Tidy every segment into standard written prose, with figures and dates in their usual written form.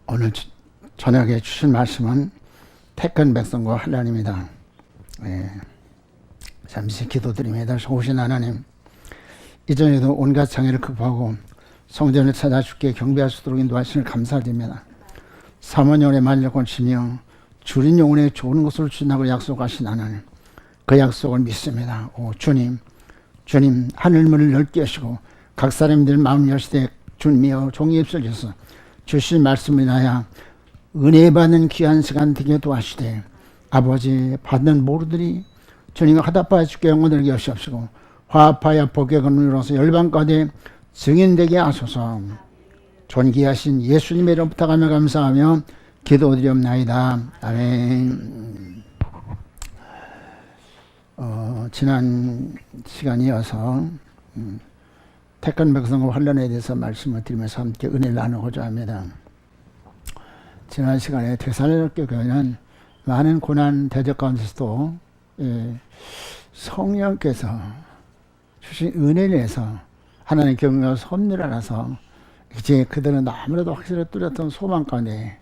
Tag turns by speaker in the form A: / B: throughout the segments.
A: 오늘 저녁에 주신 말씀은 택한 백성과 하나님이다. 잠시 기도드립니다. 좋으신 하나님, 이전에도 온갖 장애를 극복하고 성전을 찾아 주께 경배할 수 있도록 인도하시는 감사드립니다. 사모년에 만족을 치며 주린 영혼에 좋은 것을 주신다고 약속하신 하나님, 그 약속을 믿습니다. 오 주님, 하늘문을 넓게 하시고 각 사람들 마음 여시되 주님이여 종의 입술 주셔서 주신 말씀을 인하여 은혜 받는 귀한 시간 되게 도와주시되 아버지 받는 모두들이 주님과 화답하여 주께 영혼을 여시옵시고 화합하여 복의 근원으로서 열방 가운데 증인되게 하소서. 존귀하신 예수님의 이름 부탁하며 감사하며 기도드리옵나이다. 아멘. 지난 시간에 이어서 택한 백성과 환란에 대해서 말씀을 드리면서 함께 은혜를 나누고자 합니다. 지난 시간에 데살로니가 교회는 많은 고난 대적 가운데서도 성령께서 주신 은혜를 내서 하나님 경외와 섭리를 알아서 이제 그들은 너무나도 확실히 뚜렷한 소망 가운데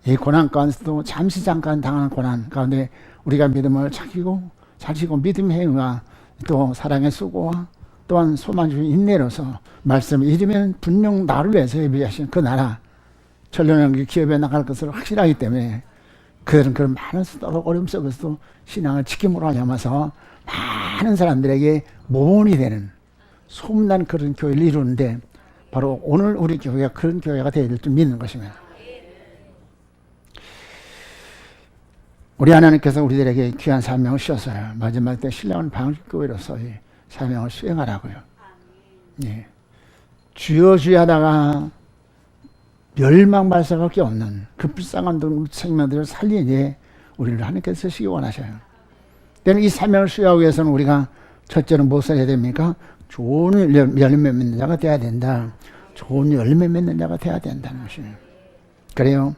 A: 이 고난 가운데서도 잠깐 당하는 고난 가운데 우리가 믿음을 자기고 믿음의 행위와 또 사랑의 수고와 또한 소망 주신 인내로서 말씀을 잃으면 분명 나를 위해서 예비하신 그 나라 천년왕국 기업에 나갈 것을 확실하기 때문에 그들은 그런 많은 어려움 속에서도 신앙을 지킴으로 하면서 많은 사람들에게 모범이 되는 소문난 그런 교회를 이루는데 바로 오늘 우리 교회가 그런 교회가 되어야 될 줄 믿는 것입니다. 우리 하나님께서 우리들에게 귀한 사명을 주셨어요. 마지막 때 신령한 방식교회로서 사명을 수행하라고요. 예. 주여 하다가 멸망발사밖에 없는 그 불쌍한 생명들을 살리니 우리를 하나님께서 쓰시기 원하셔요. 때문에 이 사명을 수행하기 위해서는 우리가 첫째로 무엇을 해야 됩니까? 좋은 열매 맺는 자가 돼야 된다. 좋은 열매 맺는 자가 돼야 된다는 것이에요. 그래요.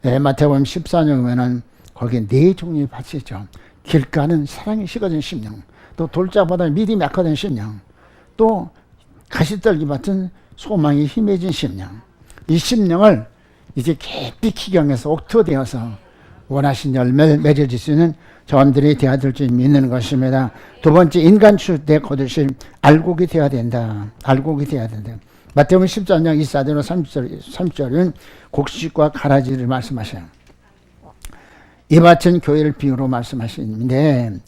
A: 마태복음 14장 보면은 거기에 네 종류의 밭이 있죠. 길가는 사랑이 식어진 심령, 또 돌자보다 믿음이 약화된 심령, 또 가시떨기 밭은 소망이 힘해진 심령. 이 심령을 이제 깊이 기경해서 옥토되어서 원하신 열매를 맺어질 수 있는 저함들이 되어야 될 줄 믿는 것입니다. 두 번째, 인간 출대 거두실 알곡이 되어야 된다. 알곡이 되어야 된다. 마태복음 13장 24절로 30절은 곡식과 가라지를 말씀하셔요. 이 밭은 교회를 비유로 말씀하시는데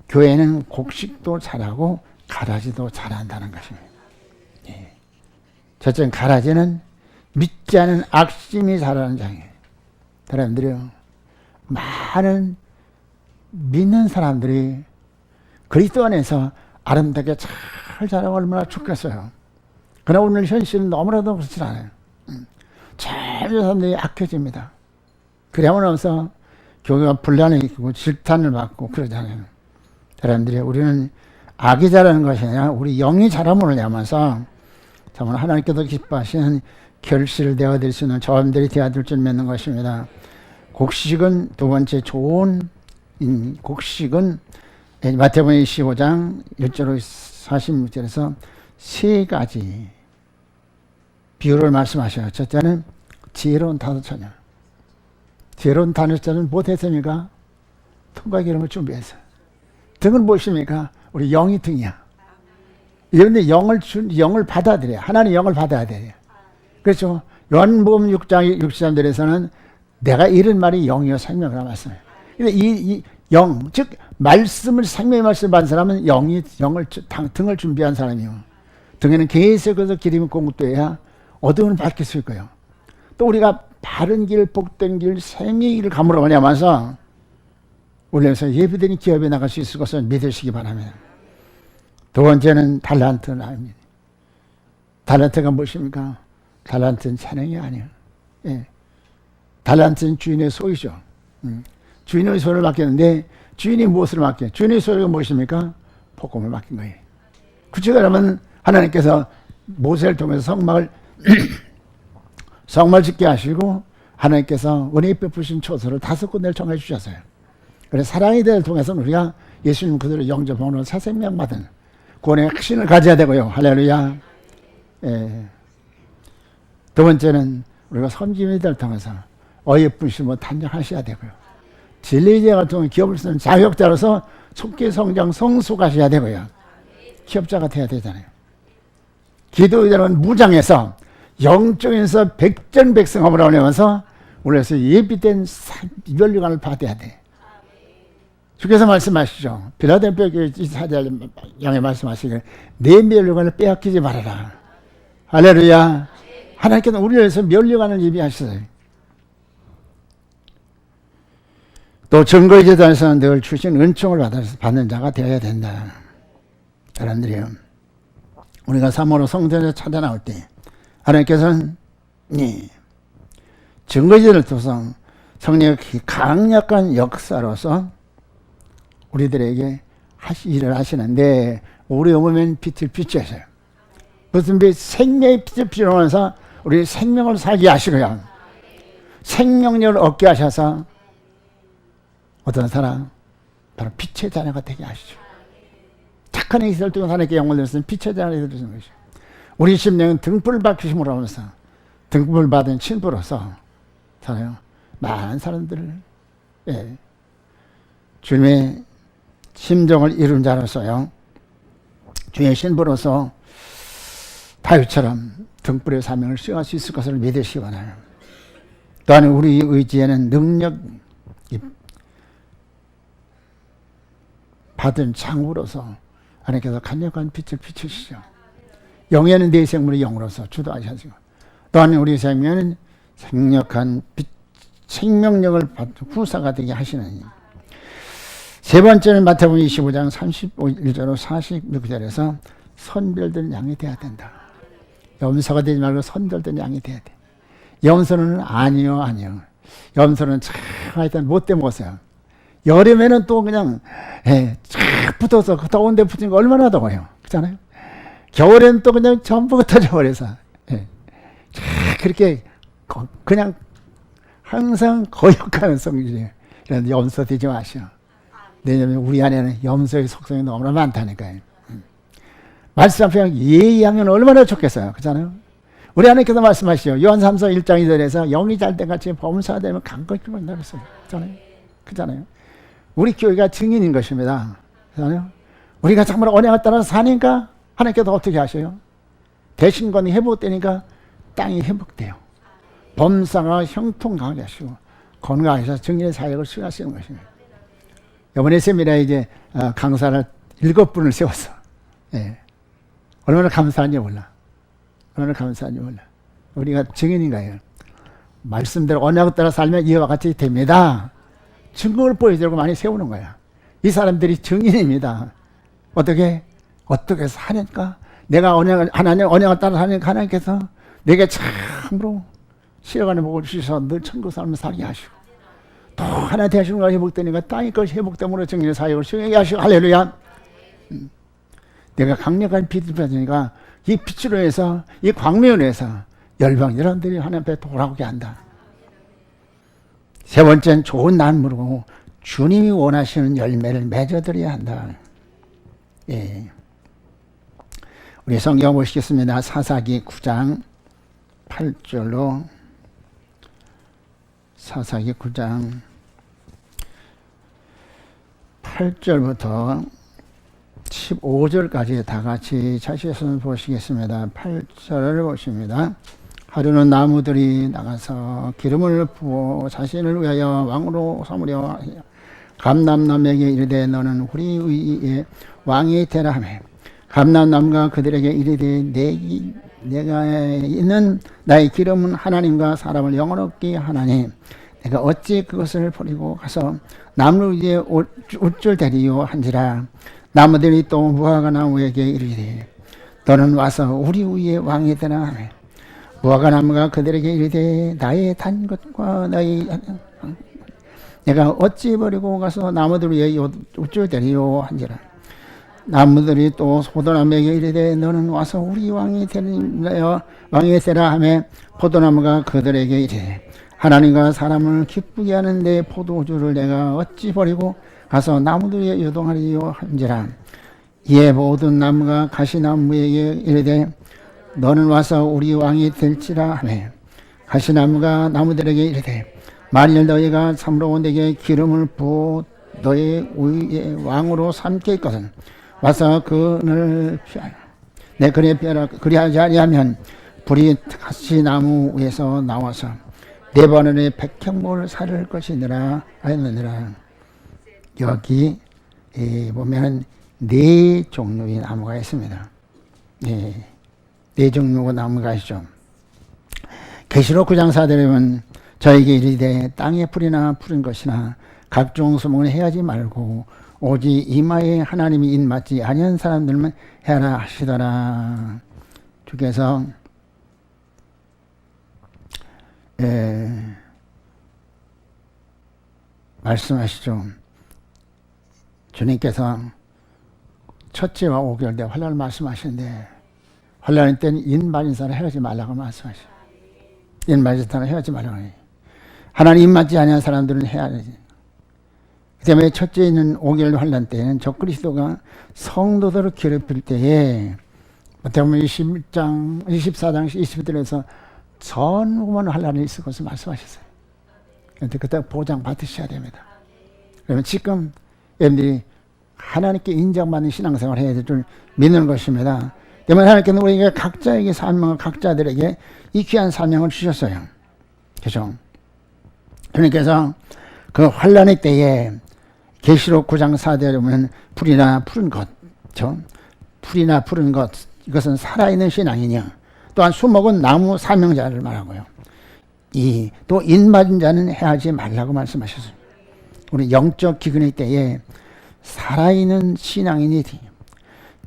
A: 교회는 곡식도 자라고 가라지도 자란다는 것입니다. 첫째는 가라지는 믿지 않은 악심이 자라는 장이에요. 사람들이요, 많은 믿는 사람들이 그리스도 안에서 아름답게 잘 자라고 얼마나 좋겠어요. 그러나 오늘 현실은 너무나도 그렇지 않아요. 젊은 사람들이 악해집니다. 그러고 나서 교회가 분란을 일으키고 질탄을 받고 그러잖아요. 사람들이 우리는 악이 자라는 것이 아니라 우리 영이 자라문을 하면서 정말 하나님께서 기뻐하시는 결실을 내어드릴 수 있는 저함들이 되어야 될 줄 믿는 것입니다. 곡식은 두 번째 좋은 곡식은 마태복음 25장 1절로 46절에서 세 가지 비유를 말씀하셔요. 첫째는 지혜로운 다섯처녀. 지혜로운 다섯처녀는 못했습니까? 통과 기름을 준비해서. 등은 무엇입니까? 우리 영이 등이야. 그런데 영을 받아들여야, 하나님 영을 받아야 돼요. 그렇죠. 요한복음 6장 63절에서는 내가 이런 말이 영이요 생명이라 말씀해요. 근데 이 영, 즉 말씀을 생명의 말씀을 받은 사람은 등을 준비한 사람이요. 등에는 계속해서 기름이 공급돼야 어둠을 밝힐 수 있고요. 또 우리가 바른 길, 복된 길, 생명의 길을 감으로 가냐면서 우리에서 예비된 기업에 나갈 수 있을 것을 믿으시기 바랍니다. 두 번째는 달란트입니다. 달란트가 무엇입니까? 달란트는 찬양이 아니에요. 예. 달란트는 주인의 소유죠. 주인의 소유를 맡겼는데 주인이 무엇을 맡겨요? 주인의 소유가 무엇입니까? 복음을 맡긴 거예요. 구체적으로 하면 하나님께서 모세를 통해서 성막을 짓게 하시고 하나님께서 은혜 베푸신 초소를 5군데를 정해 주셨어요. 그래서 사랑의 대를 통해서 우리가 예수님 그대로 영접하는 새 생명 받은 구원의 확신을 가져야 되고요. 할렐루야. 두 번째는 우리가 섬김이들 통해서 어여쁜 심으로 탄력하셔야 되고요. 진리제 같은 기업을 쓰는 자격자로서 속기 성장 성숙하셔야 되고요. 기업자가 돼야 되잖아요. 기도자는 무장해서 영적에서 백전백승함을 하면서 우리에서 예비된 면류관을 받아야 돼. 주께서 말씀하시죠. 빌라델피아 교회 사절 양에 말씀하시길 내 면류관을 빼앗기지 말아라. 할렐루야. 하나님께서 우리를 위해서 면류관을 예비하셨어요. 또 증거의 제단에서는 늘 주신 은총을 받는 자가 되어야 된다. 여러분들이요, 우리가 사모로 성전에 찾아 나올 때 하나님께서는 증거의 제단을 통해서 성령의 강력한 역사로서 우리들에게 일을 하시는데, 우리 몸엔 빛을 비추셔요. 무슨 빛? 생명의 빛을 비추면서 우리 생명을 살게 하시고요, 생명력을 얻게 하셔서 어떤 사람? 바로 빛의 자녀가 되게 하시죠. 착한 행실을 통해 하나님께 영광을 드렸으면 빛의 자녀가 되는 것이죠. 우리 심령은 등불을 밝히심으로 하면서 등불을 받은 신부로서 살아요. 많은 사람들을 주님의 심정을 이룬 자로서요, 주의 신부로서 다윗처럼 등불의 사명을 수행할 수 있을 것을 믿으시기 바라요. 또한 우리 의지에는 능력 받은 창으로서 하나님께서 강력한 빛을 비추시죠. 영에는 내 생물의 영으로서 주도하시고, 또한 우리 생명은 강력한 빛, 생명력을 받은 후사가 되게 하시는. 세 번째는 마태복음 25장 31절로 46절에서 선별된 양이 돼야 된다. 염소가 되지 말고 선별된 양이 돼야 돼. 염소는 아니요. 염소는 참 하여튼 못돼 먹었어요. 여름에는 또 그냥 쫙 붙어서 더운 데 붙은 거 얼마나 더워요. 그렇잖아요. 겨울에는 또 그냥 전부 흩어져 버려서 그렇게 그냥 항상 거역하는 성질이에요. 그래서 염소 되지 마시오. 왜냐하면 우리 안에는 염소의 속성이 너무나 많다니까요. 말씀 앞에 예의하면 얼마나 좋겠어요. 그렇잖아요. 우리 하나님께서 말씀하시죠. 요한 3서 1장 2절에서 영이 잘 때 같이 범사가 되면 강건히 만나고 있어요. 그렇잖아요. 우리 교회가 증인인 것입니다. 그렇잖아요. 우리가 정말 언약을 따라 사니까 하나님께서 어떻게 하셔요? 대신권이 회복되니까 땅이 회복돼요. 범사가 형통하게 하시고 건강하셔서 증인의 사역을 수행하시는 것입니다. 이번에 세미나에 이제 강사를 7분을 세웠어. 얼마나 감사한지 몰라. 우리가 증인인가요? 말씀대로 언약을 따라 살면 이와 같이 됩니다. 증거를 보여주려고 많이 세우는 거야. 이 사람들이 증인입니다. 어떻게 해서 하니까, 내가 하나님 언약을 따라 하니까 하나님께서 내게 참으로 시력안에 복을 주셔서 늘 천국 삶을 살게 하시고, 또 하나 대신과 회복되니까 땅이 것이 회복됨으로 증인의 사역을 수행하게 하시고, 할렐루야. 내가 강력한 빛을 받으니까 이 빛으로 해서, 이 광명으로 해서 열방 여러분들이 하나님 앞에 돌아오게 한다. 세 번째는 좋은 나무로 주님이 원하시는 열매를 맺어드려야 한다. 우리 성경 보시겠습니다. 사사기 9장 8절로, 사사기 9장 8절부터 15절까지 다 같이 자시에서 보시겠습니다. 8절을 보십니다. 하루는 나무들이 나가서 기름을 부어 자신을 위하여 왕으로 삼으려 감람나무에게 이르되 너는 우리 위에 왕이 되라 하매, 감람나무가 그들에게 이르되 내가 있는 나의 기름은 하나님과 사람을 영원롭게 하나니 내가 어찌 그것을 버리고 가서 나무 위에 옷줄 대리요 한지라. 나무들이 또 무화과 나무에게 이르되 너는 와서 우리 위에 왕이 되라 하매, 무화과 나무가 그들에게 이르되 나의 단 것과 나의 내가 어찌 버리고 가서 나무들 위에 옷줄 대리요 한지라. 나무들이 또 포도나무에게 이르되 너는 와서 우리 왕이 되라 하매, 포도나무가 그들에게 이르되 하나님과 사람을 기쁘게 하는 내 포도주를 내가 어찌 버리고 가서 나무들 위에 요동하리요 한지라. 이에 모든 나무가 가시나무에게 이르되 너는 와서 우리 왕이 될지라 하매, 가시나무가 나무들에게 이르되 만일 너희가 참으로 내게 기름을 부어 너희 위에 왕으로 삼겠거든 와서 그늘 피하라. 내 그네 피하라. 그리하지 아니하면 불이 가시나무 위에서 나와서 네 번에 백형목을 사를 것이니라 하였느니라. 여기 보면 네 종류의 나무가 있습니다. 네 종류의 나무가 있죠. 계시록 9장 4절에 보면 저에게 이르되 땅에 풀이나 푸른 것이나 각종 수목은 해하지 말고 오직 이마에 하나님이 인맞지 아니한 사람들만 해라 하시더라. 주께서 말씀하시죠. 주님께서 첫째와 5개월 때 환란을 말씀하시는데 환란일 때는 인맞은 사람 해하지 말라고 말씀하시죠. 인맞은 사람 해하지 말라고 해요. 하나님 인맞지 아니한 사람들은 해야 되지. 그 때문에 첫째 있는 5개월 환란 때에는 적그리스도가 성도들을 괴롭힐 때에 어떻게 보면 21장, 24장, 20절에서 전후만 환란이 있을 것을 말씀하셨어요. 그런데 그때 보장 받으셔야 됩니다. 그러면 지금 여러분들이 하나님께 인정받는 신앙생활을 해야 될 줄 믿는 것입니다. 때문에 하나님께는 우리에게 각자에게 사명을 각자들에게 이 귀한 사명을 주셨어요. 그렇죠? 주님께서 그 환란의 때에 계시록 9장 4절에 보면 풀이나 푸른 것, 그렇죠? 풀이나 푸른 것, 이것은 살아있는 신앙이냐. 또한 수목은 나무 사명자를 말하고요. 또 인맞은 자는 해하지 말라고 말씀하셨어요. 우리 영적 기근의 때에 살아있는 신앙인이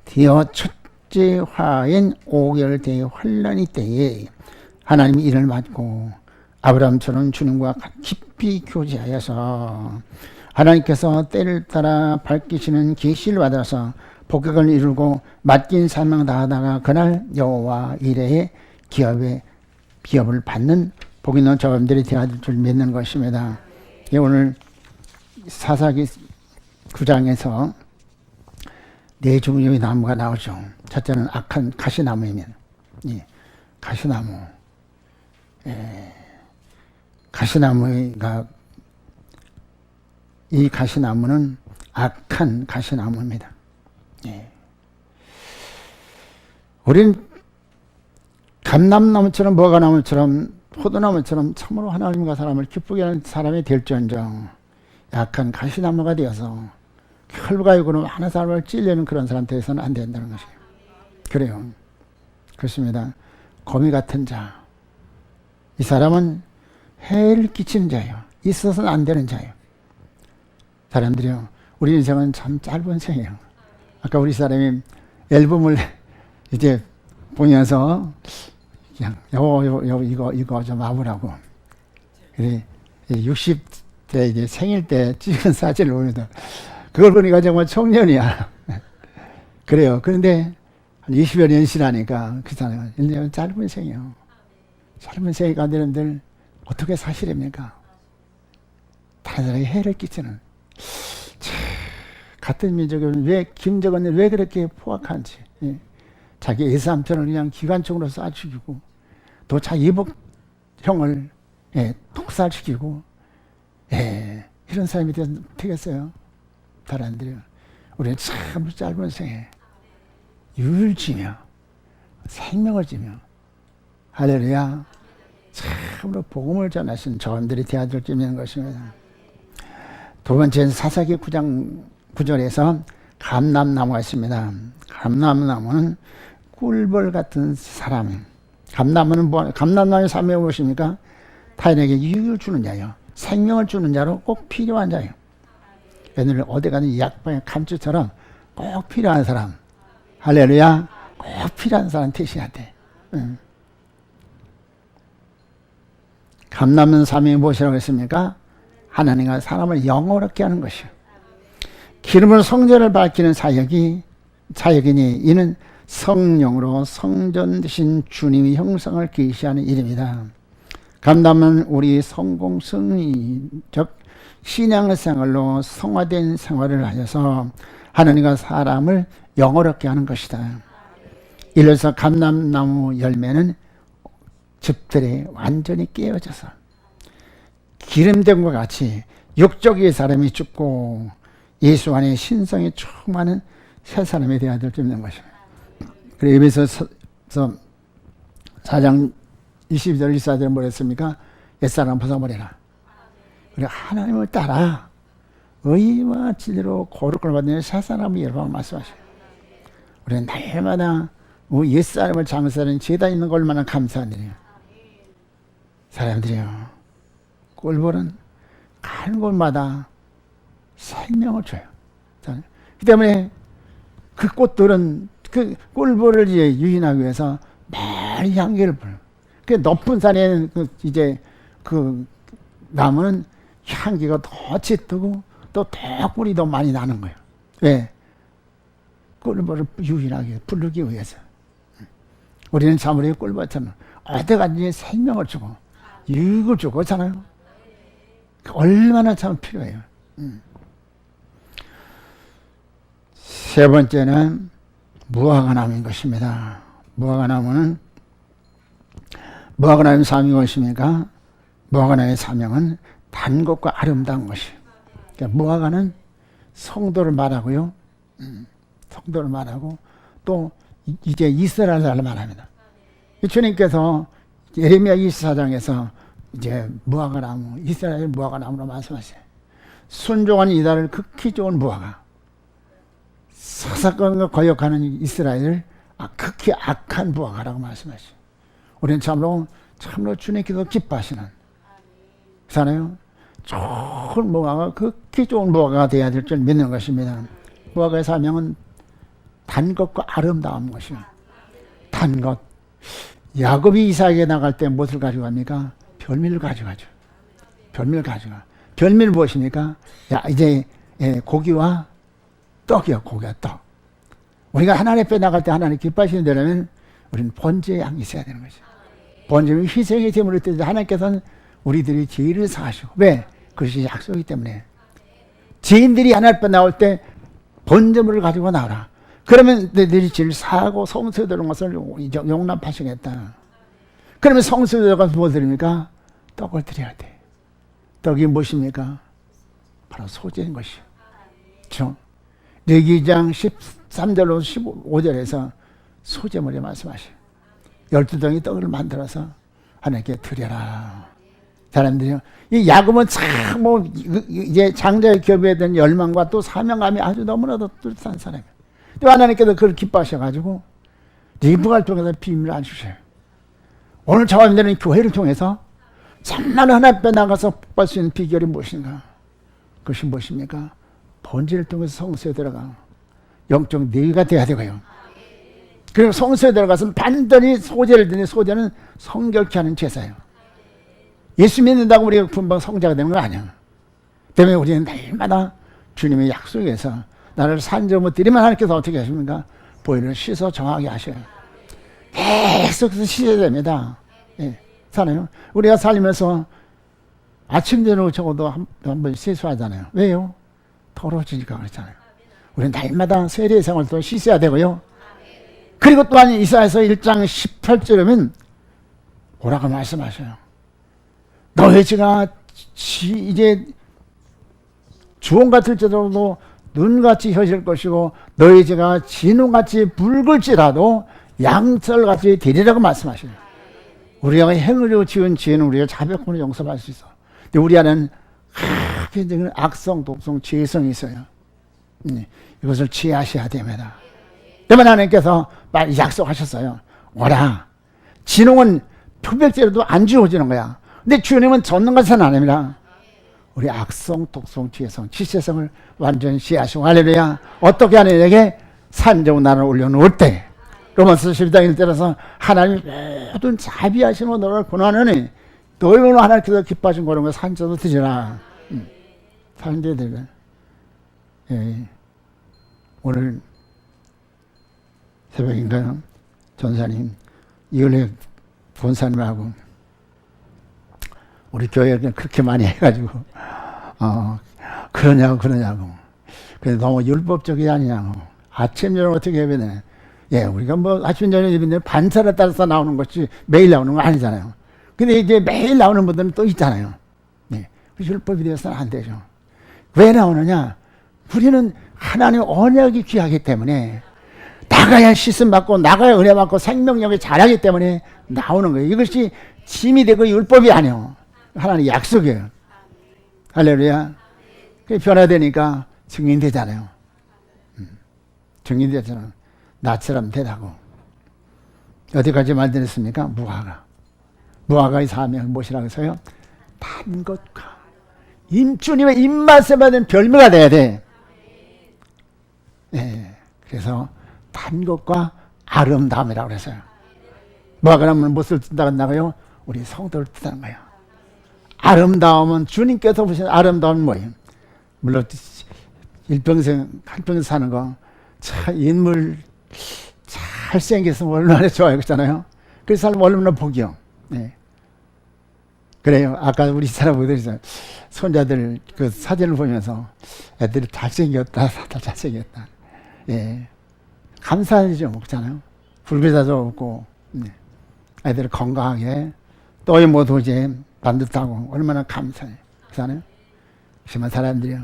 A: 되어 첫째 화인 5개월 때의 환란의 때에 하나님이 이를 맞고 아브라함처럼 주님과 깊이 교제하여서 하나님께서 때를 따라 밝히시는 계시를 받아서 복격을 이루고 맡긴 사명 다하다가 그날 여호와 이레의 기업을 받는 복 있는 저감들이 되어야 될 줄 믿는 것입니다. 오늘 사사기 9장에서 네 종류의 나무가 나오죠. 첫째는 악한 가시나무입니다. 가시나무. 가시나무가 이 가시나무는 악한 가시나무입니다. 우리는 감람나무처럼 무화과나무처럼 포도나무처럼 참으로 하나님과 사람을 기쁘게 하는 사람이 될지언정 약한 가시나무가 되어서 혈과육으로 많은 사람을 찔려는 그런 사람 되어서는 안 된다는 것이에요. 그래요. 그렇습니다. 거미 같은 자. 이 사람은 해를 끼치는 자예요. 있어서는 안 되는 자예요. 사람들이요. 우리 인생은 참 짧은 생이에요. 아까 우리 사람이 앨범을 이제 보면서 그냥 이거 좀 와보라고. 그래 60대 이제 생일 때 찍은 사진을 보면서 그걸 보니까 정말 청년이야. 그래요. 그런데 한 20여 년 지나니까 그 사람은 인생은 짧은 생이에요. 짧은 생이 가운데들 어떻게 사시렵니까? 다른 사람에게 해를 끼치는. 같은 민족은 왜 김정은이 왜 그렇게 포악한지. 자기 예삼촌을 그냥 기관총으로 쏴 죽이고 또 자기 이복형을 독살시키고 이런 사람이 되겠어요? 사람들이요. 우리는 참 짧은 생에 유를 지며 생명을 지며 할렐루야 참으로 복음을 전하신 저함들이 되어야 될 줄 믿는 것입니다. 두 번째는 사사기 9장 9절에서 감람나무가 있습니다. 감람나무는 꿀벌 같은 사람. 감람나무는 감람나무의 사명이 무엇입니까? 타인에게 유익을 주는 자예요. 생명을 주는 자로 꼭 필요한 자예요. 얘네를 어디 가든 약방의 감주처럼 꼭 필요한 사람. 할렐루야. 꼭 필요한 사람 되셔야 돼. 감람은 사명이 무엇이라고 했습니까? 하나님과 사람을 영원하게 하는 것이요. 기름으로 성전을 밝히는 사역이니 이는 성령으로 성전 되신 주님의 형상을 계시하는 일입니다. 감람은 우리 성공 승리적 신앙생활로 성화된 생활을 하여서 하나님과 사람을 영원하게 하는 것이다. 이래서 감람나무 열매는 즙들이 완전히 깨어져서 기름된 것 같이 육적의 사람이 죽고 예수 안에 신성이 충만한 새 사람이 되어야 될 수 있는 것입니다. 그리고 에베소서 4장 22절 24절 뭐랬습니까? 옛사람 벗어버려라. 그리고 하나님을 따라 의와 진리로 거룩을 받는 새 사람이라고 말씀하셔요. 우리는 날마다 옛사람을 장사하는 죄다 있는 걸 얼마나 감사한 일이에요. 사람들이요, 꿀벌은 가는 곳마다 생명을 줘요. 그 때문에 그 꽃들은 그 꿀벌을 이제 유인하기 위해서 많이 향기를 불어요. 그 높은 산에 그 나무는 향기가 더 짙고 또 더 꿀이 더 많이 나는 거예요. 왜? 꿀벌을 유인하기, 부르기 위해서. 우리는 사물의 꿀벌처럼 어디까지 생명을 주고 유익을 주고 그렇잖아요. 얼마나 참 필요해요. 세 번째는 무화과나무인 것입니다. 무화과나무는 무화과나무의 사명이 무엇입니까? 무화과나무의 사명은 단 것과 아름다운 것이. 그러니까 무화과는 성도를 말하고요. 성도를 말하고 또 이제 이스라엘을 말합니다. 주님께서 예레미야 24장에서 이제 무화과나무, 이스라엘 무화과나무로 말씀하세요. 순종한 이달을 극히 좋은 무화과, 사사건과 거역하는 이스라엘을 극히 악한 무화과라고 말씀하시죠. 우리는 참으로 주님께서 기뻐하시는, 그렇잖아요. 좋은 무화과, 극히 좋은 무화과가 되어야 될 줄 믿는 것입니다. 무화과의 사명은 단 것과 아름다운 것이요. 단 것. 야곱이 이삭에게 나갈 때 무엇을 가져갑니까? 별미를 가져가죠. 별미를 가져가. 별미는 무엇입니까? 이제 고기와 떡이요. 고기와 떡. 우리가 하나님 앞에 나갈 때 하나님 기뻐하시는 데라면 우리는 번제의 양이 있어야 되는 거죠. 번제는 희생의 제물을 드리는데 하나님께서는 우리들이 죄를 사하시고. 왜? 그것이 약속이기 때문에. 죄인들이 하나님 앞에 나올 때 번제물을 가지고 나오라. 그러면 너희들이 죄를 사하고 성소에 들어온 것을 용납하시겠다. 그러면 성소에 들어가서 뭐 드립니까? 떡을 드려야 돼. 떡이 무엇입니까? 바로 소재인 것이요. 그렇죠? 레위기장 13절로 15절에서 소재물에 말씀하셔요. 12덩이 떡을 만들어서 하나님께 드려라. 사람들이요. 이 야곱은 참 이제 장자의 교배에 대한 열망과 또 사명감이 아주 너무나도 뚜렷한 사람이에요. 또 하나님께서 그걸 기뻐하셔가지고 리브가를 통해서 비밀을 안 주셔요. 오늘 저와 여러분들은 교회를 통해서 정말 하나님 앞에 나가서 복받을 수 있는 비결이 무엇인가? 그것이 무엇입니까? 번제를 통해서 성소에 들어가 영적 내위가 돼야 되고요. 그리고 성소에 들어가서 반드시 소제를 드리는 소제는 성결케 하는 제사예요. 예수 믿는다고 우리가 금방 성자가 되는 거 아니야. 때문에 우리는 날마다 주님의 약속에서 나를 산점을 드리면 하나님께서 어떻게 하십니까? 보혈을 씻어 정하게 하셔요. 계속 씻어야 됩니다. 예, 살아요. 우리가 살면서 아침 저녁 적어도 한번 세수하잖아요. 왜요? 더러워지니까 그렇잖아요. 우리는 날마다 세례 생활도 씻어야 되고요. 그리고 또한 이사야서 1장 18절에는 뭐라고 말씀하셔요? 너의 죄가 이제 주홍 같을지라도 눈같이 혀질 것이고 너희 죄가 진홍같이 붉을지라도 양털같이 되리라고 말씀하시네요. 우리가 행으로 지은 죄는 우리가 자백으로 용서할 수 있어. 근데 우리 안에는 크게 악성, 독성, 죄성이 있어요. 이것을 취하셔야 됩니다. 그러면 하나님께서 약속하셨어요. 오라. 진홍은 표백제로도 안 지워지는 거야. 근데 주님은 젖는 것은 아닙니다. 우리 악성, 독성, 죄성, 지체성을 완전히 시하시고 할렐루야. 어떻게 하느냐에게 산정 나를 올려놓을 때 로마서 12장 1절에서 하나님이 모든 자비하시는 너를 권하느니 너희로 하나님께서 기뻐하신 그런 거 산정도 드리라. 사람들이 오늘 새벽인가요? 전사님 이을혜 본사님하고 우리 교회에 그렇게 많이 해가지고 그러냐고 그래서 너무 율법적이 아니냐고 아침 저녁 어떻게 해야 되냐 예, 우리가 뭐 아침 저녁 예배는 반차를 따라서 나오는 것이 매일 나오는 거 아니잖아요. 근데 이제 매일 나오는 분들은 또 있잖아요. 예, 율법이 되어서는 안 되죠. 왜 나오느냐? 우리는 하나님 언약이 귀하기 때문에 나가야 씻음 받고 나가야 은혜 받고 생명력이 자라기 때문에 나오는 거예요. 이것이 짐이 되고 율법이 아니에요. 하나님 약속이에요. 할렐루야. 변화되니까 증인되잖아요. 증인되잖아요. 나처럼 되라고. 어디까지 말드렸습니까? 무화과의 사명은 무엇이라고 해서요? 단 것과 주님의 입맛에 맞는 별미가 돼야 돼. 예, 그래서 단 것과 아름다움이라고 그랬어요. 무화과나무는 무엇을 뜻한다고 한다고요? 우리 성도를 뜻하는 거예요. 아름다움은 주님께서 보신 아름다움은 뭐예요? 물론 일평생 한평생 사는 거 참 인물 잘생겼으면 얼마나 좋아요, 그렇잖아요. 그 사람 얼마나 복이요. 네. 그래요. 아까 우리 사람들이 손자들 그 사진을 보면서 애들이 잘생겼다, 다 잘생겼다. 예, 감사하죠, 그렇잖아요. 불비자도 없고, 네. 애들이 건강하게 또 모두 이제 반듯하고 얼마나 감사해요, 그렇잖아요. 심한 사람들이요,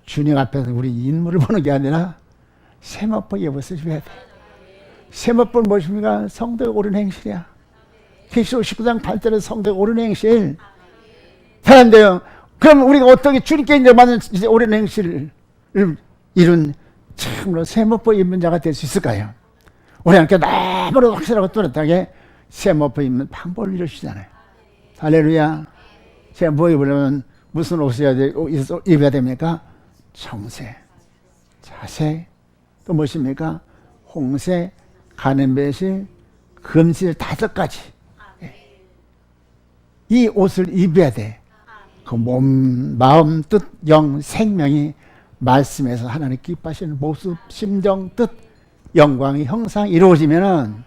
A: 주님 앞에서 우리 인물을 보는 게 아니라 세마포 예법을 줘야 돼. 세마포는 무엇입니까? 성도의 옳은 행실이야. 계시록 19장 8절에 성도의 옳은 행실. 사람들요, 그럼 우리가 어떻게 주님께 이제 받는 옳은 행실을 이룬 참으로 세마포 입는 자가 될 수 있을까요? 우리 함께 너무나 확실하고 뚜렷하게 세마포 입는 방법을 이루시잖아요. 할렐루야. 제가 뭐 입으려면 무슨 옷을 입어야 됩니까? 청새, 자색, 또 무엇입니까? 홍색, 가는배실, 금실 5가지. 이 옷을 입어야 돼. 그 몸, 마음, 뜻, 영, 생명이 말씀에서 하나님 기뻐하시는 모습, 심정, 뜻, 영광의 형상 이루어지면은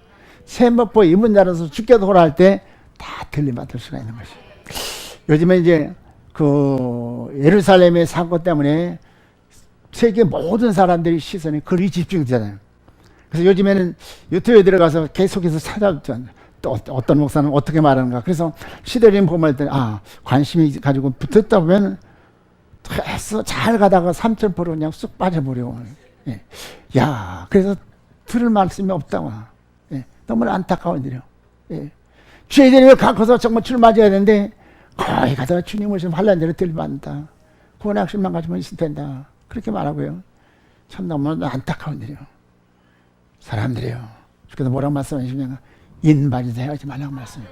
A: 세마포 입은 자로서 죽게 돌아갈 때 다 들림받을 수가 있는 것이에요. 요즘에 이제 그 예루살렘의 사건 때문에 세계 모든 사람들이 시선이 거기 집중되잖아요. 그래서 요즘에는 유튜브에 들어가서 계속해서 찾아봤잖아요. 또 어떤 목사는 어떻게 말하는가. 그래서 시대적인 보면 관심이 가지고 붙었다 보면 해서 잘 가다가 3,000% 그냥 쑥 빠져버려. 예. 야, 그래서 들을 말씀이 없다고. 예. 너무나 안타까운 일이요. 예. 죄인들이 가고서 정말 줄 맞아야 되는데 거기 가다가 주님 오시면 환란대로 들받는다. 구원의 확신만 가지면 있을 텐다. 그렇게 말하고요. 참 너무나 안타까운 일이요. 사람들이요. 그래서 뭐라고 말씀하시냐면 인발이 되지 말라고 말씀해요.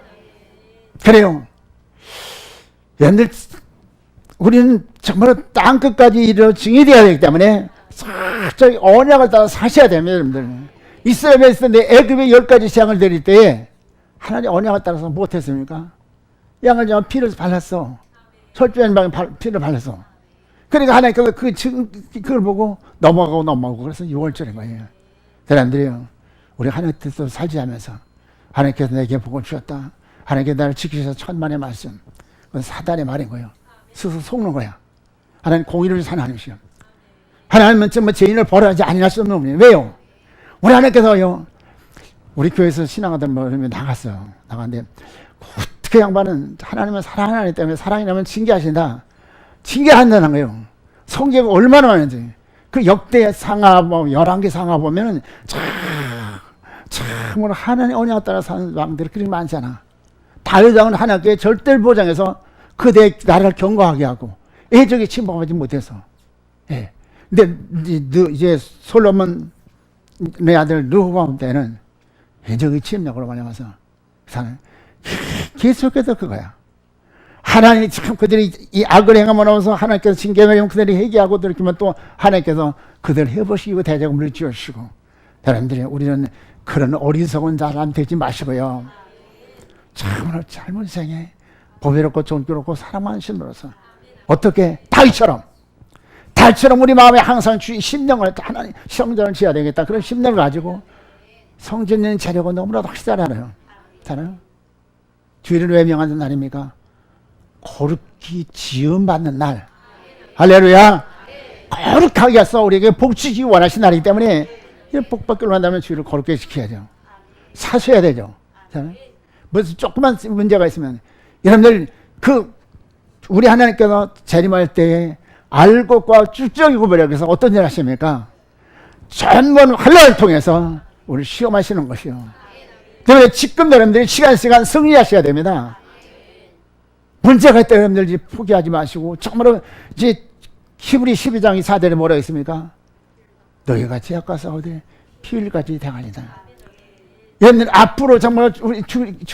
A: 그래요. 여러분들 우리는 정말 땅끝까지 이르러 증인이 되어야 되기 때문에 저기 언약을 따라 사셔야 됩니다. 여러분들. 이스라엘에 있을 때 애굽에 10가지 재앙을 내릴 때에 하나님 언약을 따라서 못했습니까? 양을 잡아 피를 발랐어. 철저한 방에 피를 발랐어. 그러니까 하나님께서 그걸 보고 넘어가고 그래서 6월절인 거예요. 사람들이요, 우리 하나님 뜻대로 살지 않으면서 하나님께서 내게 복을 주셨다. 하나님께서 나를 지키셔서 천만의 말씀. 그건 사단의 말인 거예요. 스스로 속는 거야. 하나님 공의를 사는 하나님이시요. 하나님은 정말 죄인을 벌하지 아니할 수 없는 분이에요. 왜요? 우리 하나님께서요, 우리 교회에서 신앙하던 분이 나갔는데 어떻게 양반은 하나님은 사랑하기 때문에 사랑이라면 징계하신다. 징계한다는 거예요. 성경이 얼마나 많은지. 그 역대 상하, 11개 상하 보면은 참으로 하나님 언약에 따라 사는 왕들이 그렇게 많잖아. 다윗 왕은 하나님께 절대를 보장해서 그대 나라를 경고하게 하고 애적이 침범하지 못해서. 예. 근데 이제 솔로몬 내 아들 르호보암 때는 애적이 침략으로 말미암아서 사는 계속해서 그거야. 하나님이 참 그들이 이 악을 행함으로써 하나님께서 징계하면 그들이 회개하고 들으면 또 하나님께서 그들을 해보시고 대적을 지으시고. 여러분들이 우리는 그런 어리석은 사람 되지 마시고요. 참으로 젊은 생에 보배롭고 존귀롭고 사랑하는 신으로서 어떻게 다윗처럼 우리 마음에 항상 주의 심령을 하나님 성전을 지어야 되겠다. 그런 심령을 가지고 성전을 차려고 너무나도 확실하잖아요. 주의를 왜 명하는 날입니까? 거룩히 지음받는 날. 할렐루야. 거룩하게 해서 우리에게 복 주시기 원하신 날이기 때문에 복 받기로 한다면 주의를 거룩게 지켜야죠. 사셔야 되죠. 무슨 조그만 문제가 있으면 여러분들 우리 하나님께서 재림할 때에 알곡과 쭉쭉 익어버려. 그래서 어떤 일 하십니까? 전번 환란을 통해서 우리를 시험하시는 것이요. 때문에 지금 여러분들이 시간 승리하셔야 됩니다. 문제가 있다 여러분들 이제 포기하지 마시고 정말로 이제 히브리 12장 4절에 뭐라고 했습니까? 너희가 죄악과 싸우되 피흘까지 당하리다. 여러분들 앞으로 정말 우리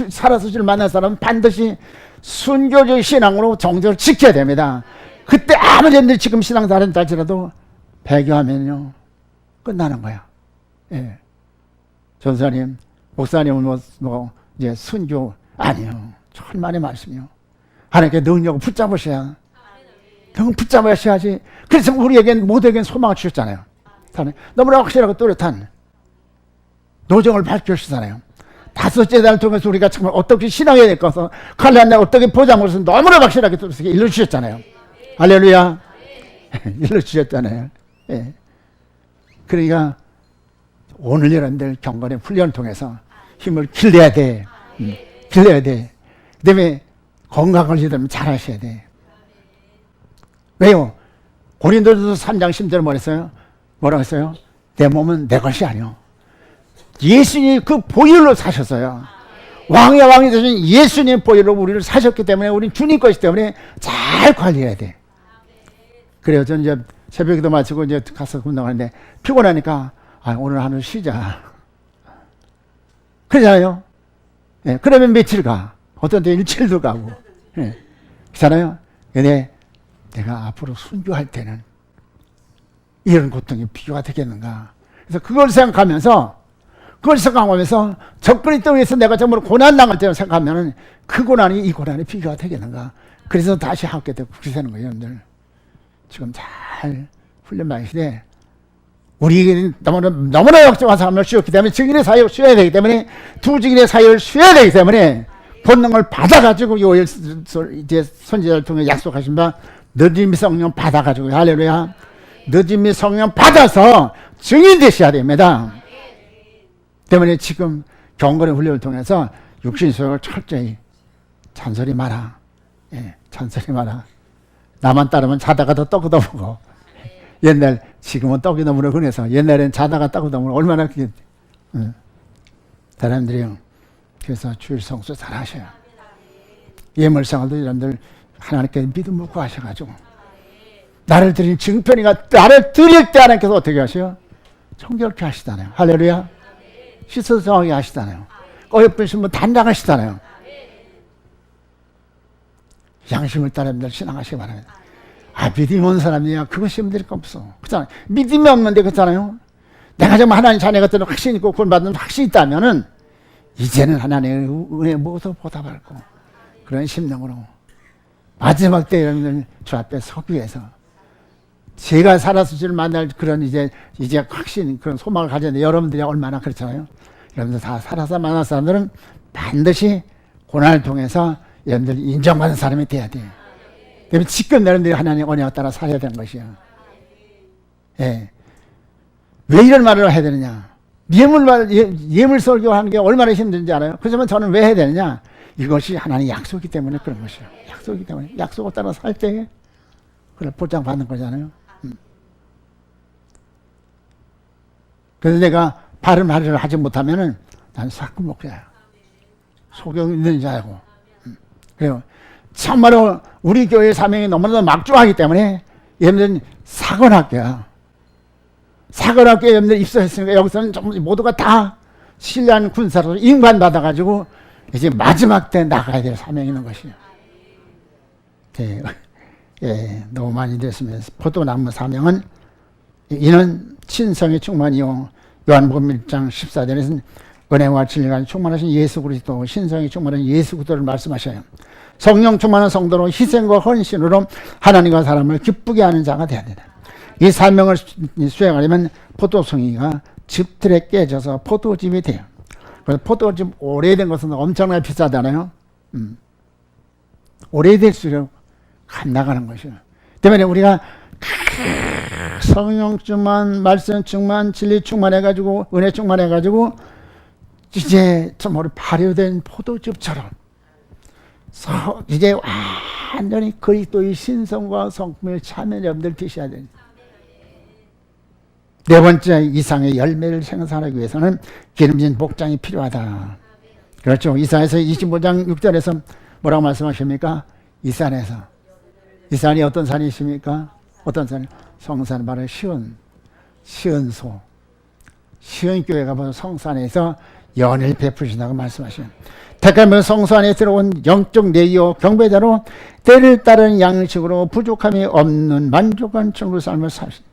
A: 살아서 주를 만날 사람은 반드시 순교적 신앙으로 정절을 지켜야 됩니다. 그때 아무리 여러분들이 지금 신앙 다른다 할지라도 배교하면요 끝나는 거야. 예. 전사님, 목사님은 이제 순교 아니요. 천만의 말씀이요. 하나님께 능력을 붙잡으셔야. 능 붙잡으셔야지. 그래서 우리에겐 모두에겐 소망을 주셨잖아요. 너무나 확실하고 뚜렷한 노정을 밝혀주시잖아요. 다섯째 달을 통해서 우리가 정말 어떻게 신앙해야 될 것을 칼날날 어떻게 보장으로서 너무나 확실하게 뚜렷하게 일러주셨잖아요. 할렐루야. 일러주셨잖아요. 예. 그러니까 오늘 여러분들 경건의 훈련을 통해서 힘을 길러야 돼. 길러야 돼. 그 다음에 건강을 지도면 잘 하셔야 돼. 왜요? 고린도전서 3장 10절에 뭐라고 했어요? 내 몸은 내 것이 아니요. 예수님이 그 보혈로 사셨어요. 왕의 왕이 되신 예수님 보혈로 우리를 사셨기 때문에 우리는 주님 것이기 때문에 잘 관리해야 돼. 그래요. 저는 이제 새벽에도 마치고 이제 가서 운동하는데 피곤하니까 오늘 하루 쉬자. 그러잖아요. 예, 그러면 며칠 가. 어떤 때 일주일도 가고. 예, 그렇잖아요. 근데 내가 앞으로 순교할 때는 이런 고통이 비교가 되겠는가. 그래서 그걸 생각하면서 적군이 떠오르서 내가 정말 고난 당할 때를 생각하면 그 고난이 이 고난이 비교가 되겠는가. 그래서 다시 하게 되고 그렇게 되는 거예요, 여러분들. 지금 잘 훈련받으시되 우리에게는 너무나 역정한 삶을 쉬었기 때문에 증인의 사역을 쉬어야 되기 때문에 두 증인의 사역을 쉬어야 되기 때문에 본능을 받아가지고 이제 선지자를 통해 약속하신 바 너희 성령 받아가지고 할렐루야. 너희 성령 받아서 증인 되셔야 됩니다. 때문에 지금 경건의 훈련을 통해서 육신 소욕을 철저히 잔소리 마라. 예, 잔소리 마라. 나만 따르면 자다가 더 떡 얻어보고 지금은 떡이 너무나 흔해서 옛날엔 자다가 떡 얻어보면 얼마나 그게 사람들이요. 그래서 주일 성수 잘 하셔요. 예물상을도 여러분들 하나님께 믿음을 구하셔가지고 나를 드린 증편이가 나를 드릴 때 하나님께서 어떻게 하셔요? 청결케 하시잖아요. 할렐루야. 씻어서 정하게 하시잖아요. 어여쁘신 분 단장하시잖아요. 양심을 따라 여러분들 신앙하시기 바랍니다. 믿음이 없는 사람이야 그것이 힘들 거 없어. 그렇잖아요. 믿음이 없는데 그렇잖아요. 내가 정말 하나님 자녀가 되는 확신이 있고 구원 받는 확신이 있다면은 이제는 하나님의 은혜 모두 보답하고 그런 심령으로 마지막 때 여러분들 주 앞에 서기 위해서 제가 살아서 주를 만날 그런 이제 확신 그런 소망을 가졌는데 여러분들이 얼마나 그렇잖아요. 여러분들 다 살아서 만날 사람들은 반드시 고난을 통해서 여러분들 인정받는 사람이 돼야 돼요. 그러면 지금 여러분들이 하나님의 언약에 따라 살아야 되는 것이요. 예. 왜 이런 말을 해야 되느냐? 예물 설교하는 게 얼마나 힘든지 알아요? 그렇지만 저는 왜 해야 되느냐? 이것이 하나님의 약속이기 때문에 그런 것이에요. 약속이기 때문에 약속을 따라 살 때 그걸 보장받는 거잖아요. 그래서 내가 바른 말을 하지 못하면은 난 사금목자야. 소경 있는 자고. 그래요. 참말로 우리 교회 사명이 너무나도 막중하기 때문에 여러분들은 사관학교야. 사관학교에 여러분들 입소했으니까 여기서는 모두가 다 신뢰하는 군사로 임관받아가지고 이제 마지막 때 나가야 될 사명이 있는 것이에요. 예, 예, 너무 많이 됐으면 포도나무 사명은 이는 신성의 충만이요. 요한복음 1장 14절에서는 은혜와 진리가 충만하신 예수 그리스도 신성이 충만한 예수 그리스도를 말씀하셔요. 성령 충만한 성도로 희생과 헌신으로 하나님과 사람을 기쁘게 하는 자가 되어야 된다. 이 사명을 수행하려면 포도송이가 즙들에 깨져서 포도즙이 돼요. 그래서 포도즙 오래된 것은 엄청나게 비싸잖아요. 오래될수록 간 나가는 것이에요. 때문에 우리가 성령 충만, 말씀 충만, 진리 충만해가지고 은혜 충만해가지고 이제 정말 발효된 포도즙처럼 이제 완전히 그리스도의 신성과 성품을 참여 여러분들 드셔야 됩니다. 네 번째, 이상의 열매를 생산하기 위해서는 기름진 목장이 필요하다. 그렇죠. 이사야서 25장 6절에서 뭐라고 말씀하십니까? 이 산이 어떤 산이 있습니까? 어떤 산이? 성산, 바로 시은소, 시은교회가 바로 성산에서 연을 베푸신다고 말씀하시는, 택하면 성소 안에 들어온 영적 내요 경배자로 때를 따른 양식으로 부족함이 없는 만족한 천국 삶을 사신.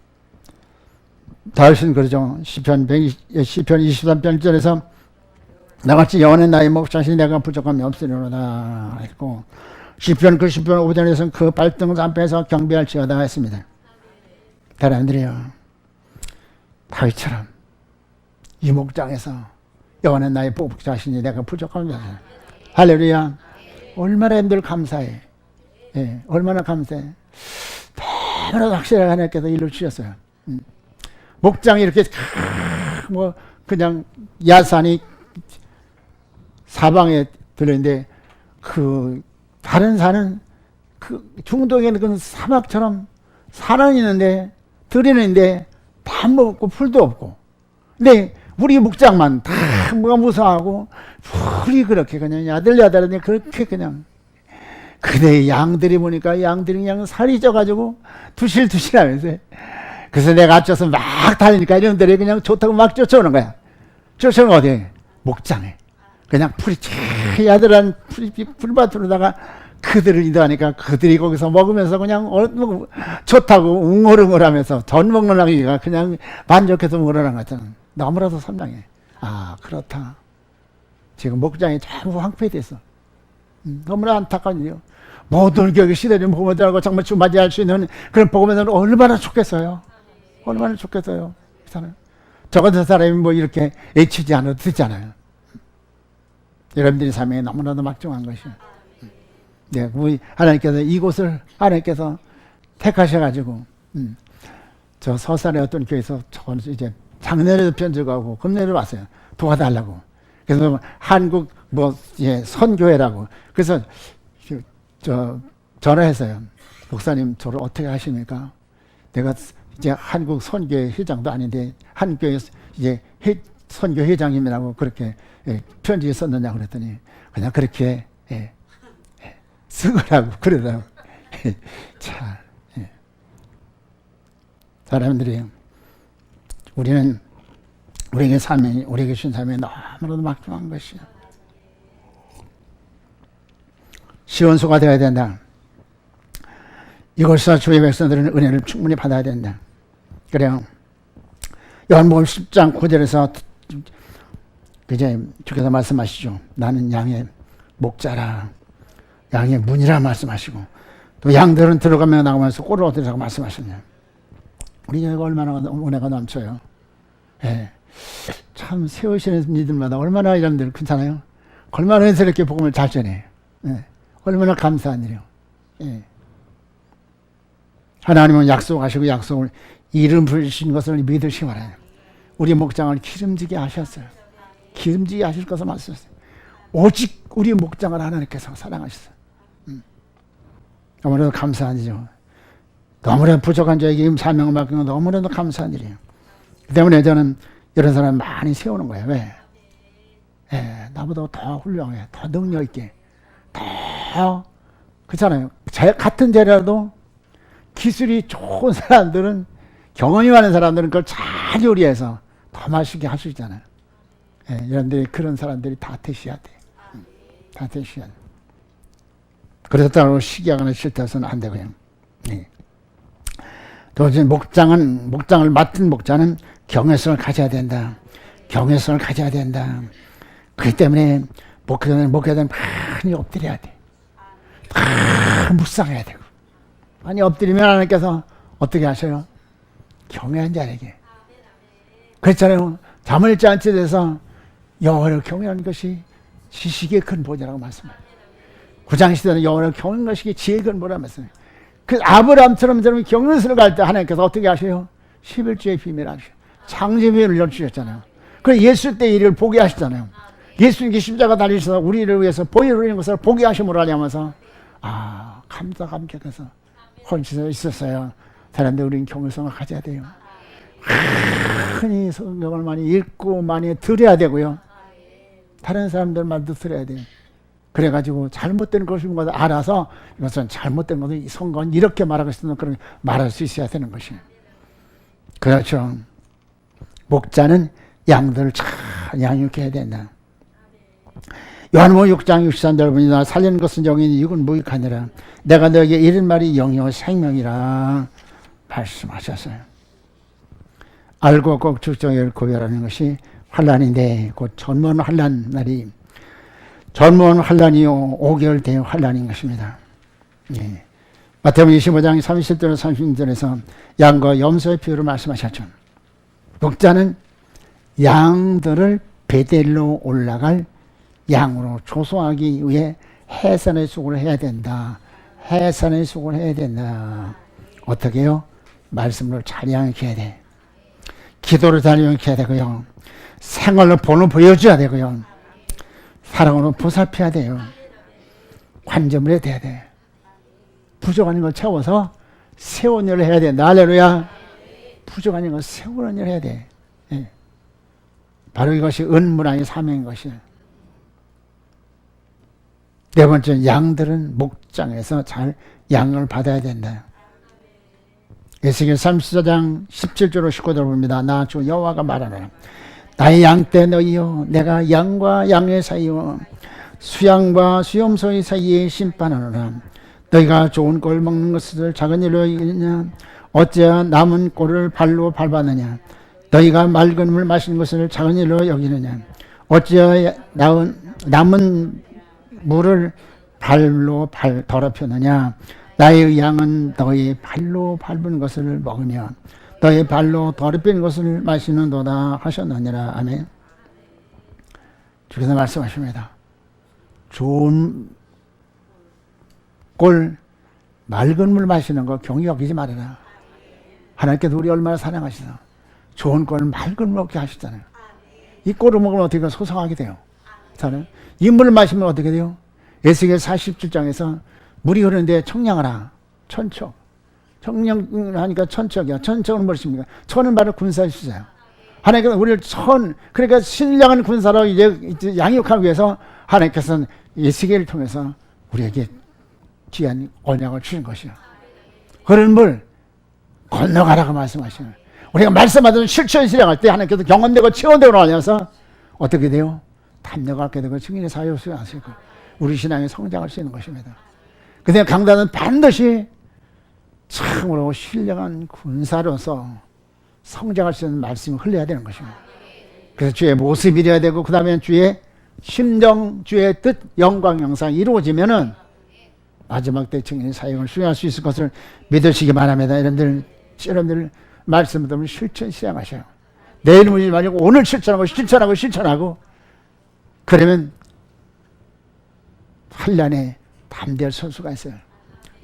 A: 다윗은 그러죠. 시편 23편 1절에서 나같이 영원한 나의 목자시 내가 부족함이 없으리로다 했고, 시편 90편 5절에서는 그 발등 앞에서 경배할지어다 했습니다. 사람들이요, 다윗처럼 이 목장에서 영원한 나의 목자시니 내가 부족함이 없으리로다. 할렐루야. 얼마나 힘들 감사해. 예, 얼마나 감사해. 너무나 확실하게 하나님께서 일을 주셨어요. 목장이 이렇게 뭐 그냥 야산이 사방에 들어있는데, 그 다른 산은 그 중동에는 그 사막처럼 산은 있는데 들이는 있는데 밥 먹고 풀도 없고, 근데 우리 목장만 다 뭐가 무서워하고 풀이 그렇게 그냥 야들야들하니 그렇게 그냥. 근데 양들이 보니까 양들이 그냥 살이 쪄가지고 두실두실하면서, 그래서 내가 앞서서 막 달리니까 이놈들이 그냥 좋다고 막 쫓아오는 거야. 쫓아오는 어디에? 목장에. 그냥 풀이 야들한 풀밭으로다가 그들을 인도하니까 그들이 거기서 먹으면서 그냥 좋다고 웅얼웅얼 하면서 전 먹는 아기가 그냥 만족해서 먹으라는 거잖아. 너무나도 선량해. 아, 그렇다. 지금 목장이 전부 황폐됐어. 너무나 안타까운 일이요. 모든 교육의 시대를 보면서 정말 주맞이할 수 있는 그런 복음에서는 얼마나 좋겠어요. 얼마나 좋겠어요. 저 같은 사람이 뭐 이렇게 애치지 않아도 되잖아요. 여러분들의 삶에 너무나도 막중한 것이요. 네, 우리 하나님께서 이곳을 하나님께서 택하셔가지고, 저 서산의 어떤 교회에서 저는 이제 작년에도 편지가고 금년에도 왔어요. 도와달라고. 그래서 한국 뭐 선교회라고. 그래서 전화했어요. 목사님, 저를 어떻게 하십니까? 내가 이제 한국 선교회 회장도 아닌데 한교회 이제 선교 회장님이라고 그렇게 편지에 썼느냐고 그랬더니 그냥 그렇게 쓰거라고 그러더라고. 참, 사람들이 우리에게 주신 삶이 너무나도 막중한 것이야. 시원소가 되어야 된다. 이것을 주의 백성들은 은혜를 충분히 받아야 된다. 그래요. 요한복음 10장 9절에서 이제 주께서 말씀하시죠. 나는 양의 목자라, 양의 문이라 말씀하시고, 또 양들은 들어가며 나가면서 꼴을 얻으라고 말씀하셨네요. 우리 교회가 얼마나 은혜가 넘쳐요. 예. 참 세우시는 이들마다 얼마나 이런들 괜찮아요. 얼마나 은혜스럽게 복음을 잘 전해요. 예. 얼마나 감사한 일이요. 예. 하나님은 약속하시고 약속을 이름 부르신 것을 믿으시기 바랍니다. 우리 목장을 기름지게 하셨어요. 기름지게 하실 것을 말씀하셨어요. 오직 우리 목장을 하나님께서 사랑하셨어요. 너무나도 감사한 일이죠. 너무나 부족한 저에게 사명을 맡긴 건 너무나도 감사한 일이에요. 그 때문에 저는 이런 사람 많이 세우는 거예요. 왜? 나보다 더 훌륭해, 더 능력 있게, 더 그렇잖아요. 같은 재료라도 기술이 좋은 사람들은, 경험이 많은 사람들은 그걸 잘 요리해서 더 맛있게 할 수 있잖아요. 여러분들이 그런 사람들이 다 되셔야 돼. 다 되셔야 돼. 그렇다고 시기하거나 싫다서는 안 되고요. 또 목장을 맡은 목자는 경외성을 가져야 된다. 경외성을 가져야 된다. 그렇기 때문에 목회자는 많이 엎드려야 돼. 묵상해야 되고. 많이 엎드리면 하나님께서 어떻게 하셔요? 경외한 자에게. 그렇잖아요. 잠을 자지 돼서 여호와를 경외하는 것이 지식의 근본이라고 말씀해요. 구장시대는 여호와를 경외하는 것이 지혜의 근본이라고 말씀해요. 그 아브라함처럼 저런 경륜을 갈 때 하나님께서 어떻게 하셔요? 11조의 비밀 하셔요. 창조의 비밀을 열주셨잖아요. 그래 예수 때 일을 보게 하시잖아요. 예수님께 십자가 달리셔서 우리를 위해서 보이는 것을 보게 하심으로 하냐면서 감사 감격해서 헌신해 있었어요. 사람들 우리는 경외성을 가져야 돼요. 흔히 성경을 많이 읽고 많이 들어야 되고요. 다른 사람들 말도 들어야 돼요. 그래가지고 잘못된 것인 것을 알아서 이것은 잘못된 것을 이 성경은 이렇게 말하고 있으면 그런 말할 수 있어야 되는 것이에요. 그렇죠. 목자는 양들을 잘 양육해야 된다. 요한복음 6장 63절 보니 나 살리는 것은 영이니 이건 무익하니라. 내가 너에게 이른 말이 영이요 생명이라 말씀하셨어요. 알고 꼭 죽정을 고별하는 것이 환란인데 곧 전문 환란 날이 전문 환란이요 5개월 된 환란인 것입니다. 예. 마태복음 25장 30절 36절에서 양과 염소의 비유를 말씀하셨죠. 목자는 양들을 베델로 올라갈 양으로 조소하기 위해 해산의 수고를 해야 된다. 해산의 수고를 해야 된다. 어떻게 해요? 말씀을 잘 양육해야 돼. 기도를 잘 양육해야 되고요. 생활로 본을 보여줘야 되고요. 사랑으로 보살펴야 돼요. 관점을 해야 돼. 부족한 걸 채워서 세우는 일을 해야 된다. 할렐루야. 부족한 걸 세우는 일을 해야 돼. 예. 바로 이것이 은문왕의 사명인 것이에요. 네 번째, 양들은 목장에서 잘 양을 받아야 된다. 에스겔 34장 17절로 19절 봅니다. 나 주 여호와가 말하노라. 나의 양떼 너희여, 내가 양과 양의 사이와 수양과 수염소의 사이에 심판하노라. 너희가 좋은 꼴 먹는 것을 작은 일로 여기느냐? 어찌야 남은 꼴을 발로 밟았느냐? 너희가 맑은 물 마시는 것을 작은 일로 여기느냐? 어찌야 남은 물을 발로 더럽혔느냐? 나의 양은 너희 발로 밟은 것을 먹으며 너희 발로 더럽힌 것을 마시는도다 하셨느니라. 아멘. 주께서 말씀하십니다. 좋은 꼴 맑은 물 마시는 거 경히 여기지 말아라. 하나님께서 우리 얼마나 사랑하시나. 좋은 꼴 맑은 물 먹게 하시잖아요. 이 꼴을 먹으면 어떻게 소성하게 돼요. 이 물을 마시면 어떻게 돼요? 에스겔 47장에서 물이 흐르는데 청량하라. 천척. 청량하니까 천척이야. 천척은 무엇입니까? 천은 바로 군사시잖아요. 하나님께서 우리를 그러니까 신령한 군사로 이제 양육하기 위해서 하나님께서는 에스겔을 통해서 우리에게 귀한 언약을 주신 것이요. 흐르는 물 건너가라고 말씀하시는. 우리가 말씀하던 실천 실행할 때 하나님께서 경험되고 체험되고 나서 어떻게 돼요? 담력하게 되고 증인의 사유를 수행하시고 우리 신앙의 성장할 수 있는 것입니다. 그런데 강단은 반드시 참으로 신령한 군사로서 성장할 수 있는 말씀을 흘려야 되는 것입니다. 그래서 주의 모습이 이래야 되고 그 다음에 주의 심정, 주의 뜻, 영광, 영상 이루어지면은 마지막 때 증인의 사역을 수행할 수 있을 것을 믿으시기 바랍니다. 여러분들 말씀을 들으면 실천 실행하셔요. 내일 묻지 말고 오늘 실천하고 그러면 환란에 담대할 선수가 있어요.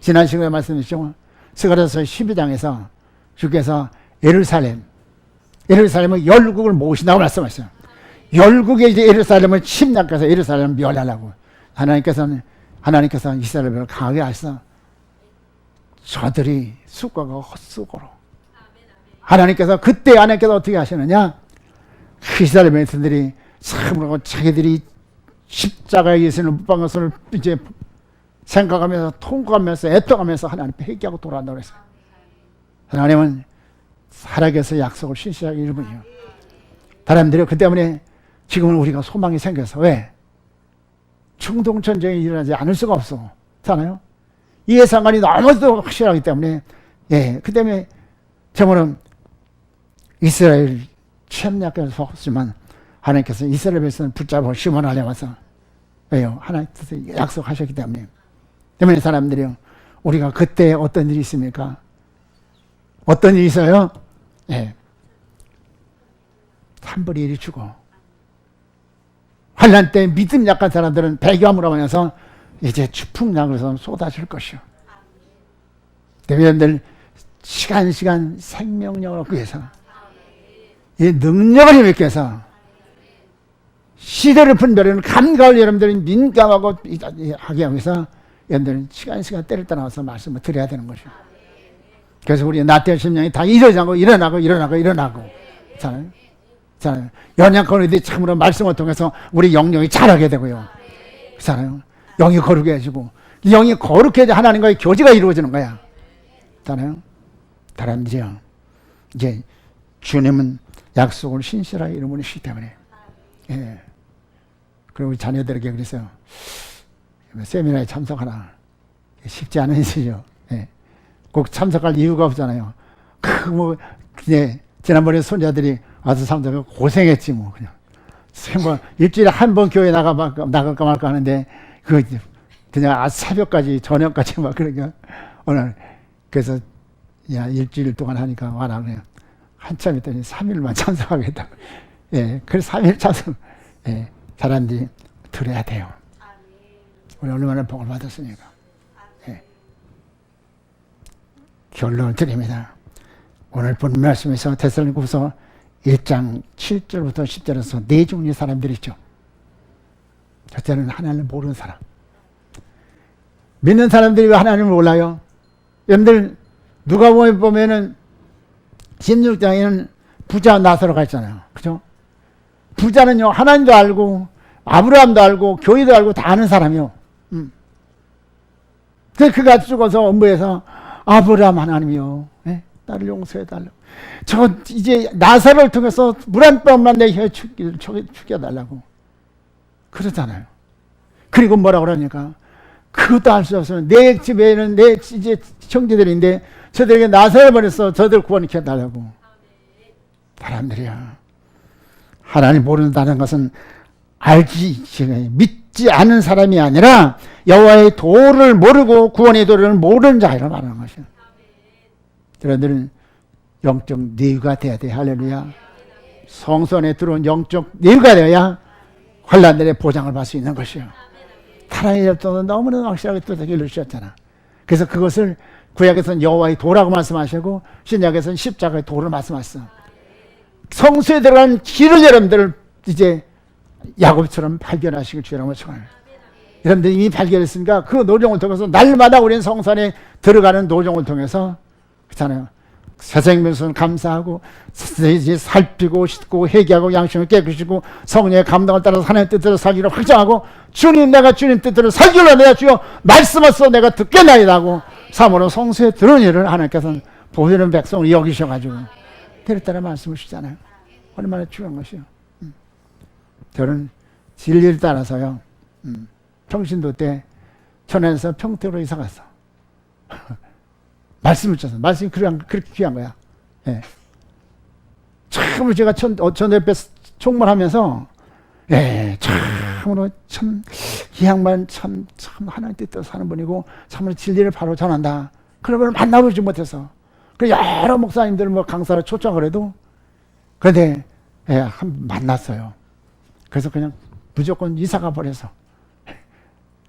A: 지난 시간에 말씀드렸죠. 스가랴서 12장에서 주께서 예루살렘을 열국을 모신다고 말씀하셨어요. 열국의 이제 예루살렘을 침략해서 예루살렘을 멸하려고 하나님께서 이스라엘을 강하게 하셔서 저들이 숫과가 헛수고로 하나님께서 그때 하나님께서 어떻게 하시느냐? 이스라엘 백성들이 참으로 자기들이 십자가에 예수를 못 박은 것을 이제 생각하면서 통과하면서 애통하면서 하나님 앞에 회개하고 돌아간다고 그랬어요. 하나님은 살아계서 약속을 신실하게 이루분이요. 사람들이 그 때문에 지금은 우리가 소망이 생겨서 왜? 충동전쟁이 일어나지 않을 수가 없어. 그렇잖아요? 이해상관이 너무도 확실하기 때문에 그 때문에 정말은 이스라엘 침략해서 했지만 하나님께서 이스라엘 백성을 붙잡아 심어나려면서 왜요? 하나님께서 약속하셨기 때문에 사람들이요. 우리가 그때 어떤 일이 있습니까? 어떤 일이 있어요? 산불이 일이 주고 환란 때 믿음 약한 사람들은 배교함으로 하면서 이제 추풍락으로서 쏟아질 것이요. 여러분들 시간 생명력을 얻기 위해서 이 능력을 힘입기 위해서 시대를 분별하는 감각을 여러분들이 민감하고 하게 하기 위해서 여러분들은 시간 때를 떠나서 말씀을 드려야 되는 것이죠. 그래서 우리 나태한 심령이 다 일어나고 잖아요. 연약한 우리들이 참으로 말씀을 통해서 우리 영령이 자라게 되고요. 그렇잖아요. 영이 거룩해 해주고 영이 거룩해 하나님과의 교제가 이루어지는 거야. 그렇잖아요. 사람들이요. 이제 주님은 약속을 신실하게 이루시기 때문에. 예. 그리고 우리 자녀들에게 그랬어요. 세미나에 참석하라. 쉽지 않은 일이죠. 예. 꼭 참석할 이유가 없잖아요. 지난번에 손자들이 와서 참석하고 고생했지 뭐 그냥. 일주일에 한 번 교회 나갈까 말까 하는데 그냥 새벽까지 저녁까지 막 그러니까 오늘 그래서 야 일주일 동안 하니까 와라 그래요. 한참 있더니 3일만 참석하겠다. 예, 그래서 3일 참석. 예, 사람들이 들어야 돼요. 우리 얼마나 복을 받았으니까. 예. 결론을 드립니다. 오늘 본 말씀에서 데살로니가후서 1장 7절부터 10절에서 네 종류의 사람들이 있죠. 첫째는 하나님을 모르는 사람. 믿는 사람들이 왜 하나님을 몰라요? 여러분들 누가 보면은 16장에는 부자 나사로가 있잖아요. 그죠? 부자는요 하나님도 알고 아브라함도 알고 교회도 알고 다 아는 사람이요. 그래서 그가 죽어서 엄부에서 아브라함 하나님이요. 네? 나를 용서해달라고. 저 이제 나사로를 통해서 물 한 뼘만 내 혀에 죽여달라고 그러잖아요. 그리고 뭐라고 그러니까 그것도 할 수 없으면 내 집에는 내 이제 형제들인데 저들에게 나사로를 보내서 저들 구원시켜달라고. 사람들이야. 하나님 모른다는 것은 믿지 않은 사람이 아니라 여호와의 도를 모르고 구원의 도를 모르는 자를 말하는 것이야. 여러분들은 영적 내유가 돼야 돼. 할렐루야. 성전에 들어온 영적 내유가 되어야 환난들의 보장을 받을 수 있는 것이요. 하나님의 역사는 너무나 확실하게 뚜렷하게 이루셨잖아. 그래서 그것을 구약에서는 여호와의 도라고 말씀하시고 신약에서는 십자가의 도를 말씀하셨어. 성수에 들어간 길을 여러분들 이제 야곱처럼 발견하시길 주라고 청합니다. 여러분들이 이미 발견했으니까 그 노정을 통해서 날마다 우리는 성산에 들어가는 노정을 통해서 그렇잖아요. 새생명수는 감사하고 살피고 씻고 회개하고 양심을 깨끗이고 성령의 감동을 따라서 하나님의 뜻대로 살기를 확정하고 주님 내가 주님 뜻대로 살기로 내가 주여 말씀하셔서 내가 듣겠나이다 하고 사모로 성수에 들어온 일을 하나님께서는 보이는 백성을 여기셔가지고 때를 말씀을 주잖아요. 얼마나 중요한 것이요. 저는 진리를 따라서요. 평신도 때 천안에서 평택으로 이사 갔어. 말씀을 쳤어. 말씀이 그렇게 귀한 거야. 예. 참으로 제가 전협에 총무하면서 참으로 참 이 양반 참 하나님 뜻대로 사는 분이고 참으로 진리를 바로 전한다. 그런 걸 만나보지 못해서 그 여러 목사님들 뭐 강사를 초청을 해도 그런데 한 만났어요. 그래서 그냥 무조건 이사가 버려서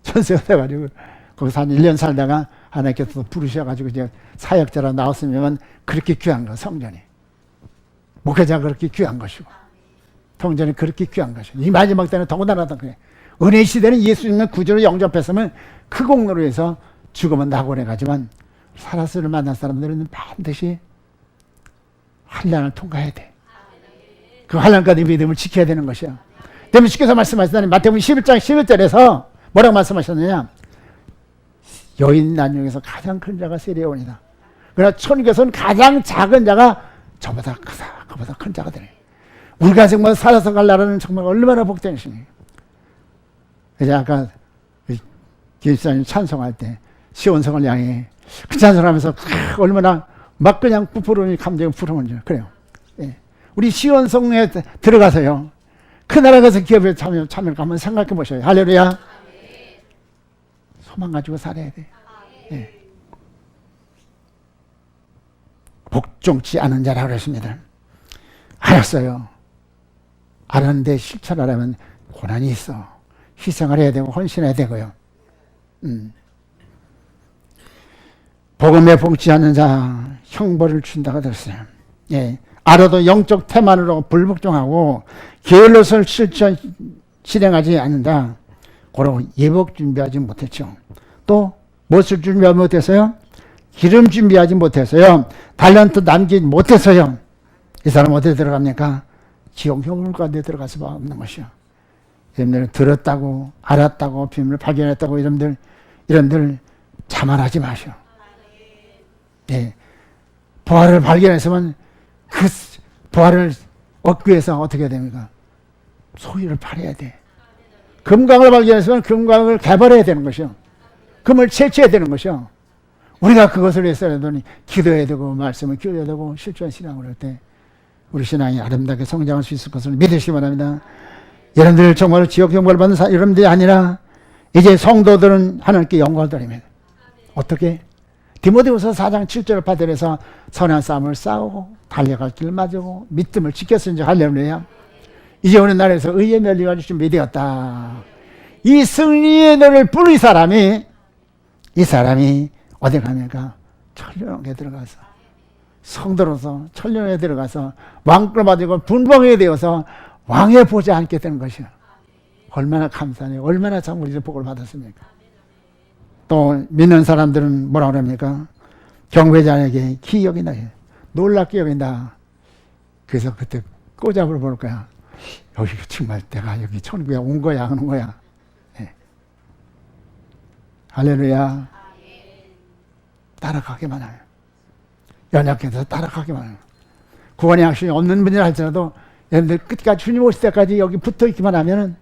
A: 전세가 돼가지고 거기서 한 1년 살다가 하나님께서 부르셔가지고 이제 사역자로 나왔으면 그렇게 귀한 거 성전이 목회자가 그렇게 귀한 것이고 성전이 그렇게 귀한 것이고 이 마지막 때는 더군다나 그래. 은혜 시대는 예수님의 구주를 영접했으면 그 공로로 해서 죽으면 낙원에 가지만 살아서를 만난 사람들은 반드시 환난을 통과해야 돼. 그 환난까지 믿음을 지켜야 되는 것이야. 때문에 주께서 말씀하시다니 마태복음 11장 11절에서 뭐라고 말씀하셨느냐? 여인 난중에서 가장 큰 자가 세례요한이다. 그러나 천국에서는 가장 작은 자가 저보다 크다. 그보다 큰 자가 되네. 우리가 정말 살아서 갈 나라는 정말 얼마나 복된 것입니까? 그래서 아까 기사님 찬송할 때 시온성을 향해 그 찬송하면서 얼마나 막 그냥 부풀어오니 감정이 부러운지 그래요. 예. 우리 시온성에 들어가서요. 그 나라 가서 기업에 참여를 한번 생각해 보셔요. 할렐루야. 소망 가지고 살아야 돼. 예. 복종치 않은 자라고 그랬습니다. 알았어요. 알았는데 실천하려면 고난이 있어. 희생을 해야 되고 헌신해야 되고요. 복음에 복지 않는 자 형벌을 준다고 들었어요. 예, 알아도 영적 태만으로 불복종하고 게을러서 실행하지 않는다. 고로 예복 준비하지 못했죠. 또 무엇을 준비하지 못했어요? 기름 준비하지 못했어요. 달란트 남기지 못했어요. 이 사람 어디에 들어갑니까? 지옥 형벌 가운데 들어갈 수밖에 없는 것이요. 여러분들 들었다고 알았다고 비밀을 발견했다고 여러분들 자만하지 마시오. 예, 부활을 발견했으면 그 부활을 얻기 위해서 어떻게 해야 됩니까? 소유를 팔아야 돼. 금강을 발견했으면 금강을 개발해야 되는 것이요. 금을 채취해야 되는 것이요. 우리가 그것을 위해서라도 기도해야 되고 말씀을 기도해야 되고 실존 신앙을 할 때 우리 신앙이 아름답게 성장할 수 있을 것을 믿으시기 바랍니다. 여러분들 정말 지옥 형벌을 받는 여러분들이 아니라 이제 성도들은 하나님께 영광을 드립니다. 어떻게? 디모데후서 4장 7절 8절에서 선한 싸움을 싸우고 달려갈 길을 맞으고 믿음을 지켰으니 할렐루야. 이제 오는 날에서 의의 멸리가 준비 되었다. 이 승리의 노래를 부른 이 사람이 어디 갑니까? 천년에 들어가서 성도로서 천년에 들어가서 왕권을 받고 분봉에 되어서 왕의 보좌에 앉게 되는 것이요. 얼마나 감사해요. 얼마나 참 우리들 복을 받았습니까? 또 믿는 사람들은 뭐라 그럽니까? 경배자에게 기여긴다. 놀랍게 여긴다. 그래서 그때 꼬잡을 볼 거야. 여기 정말 내가 여기 천국에 온 거야, 안 온 거야. 네. 할렐루야. 따라가기만 해요. 연약해서 따라가기만 해요. 구원의 양심이 없는 분이라 할지라도 여러분들 끝까지 주님 오실 때까지 여기 붙어 있기만 하면은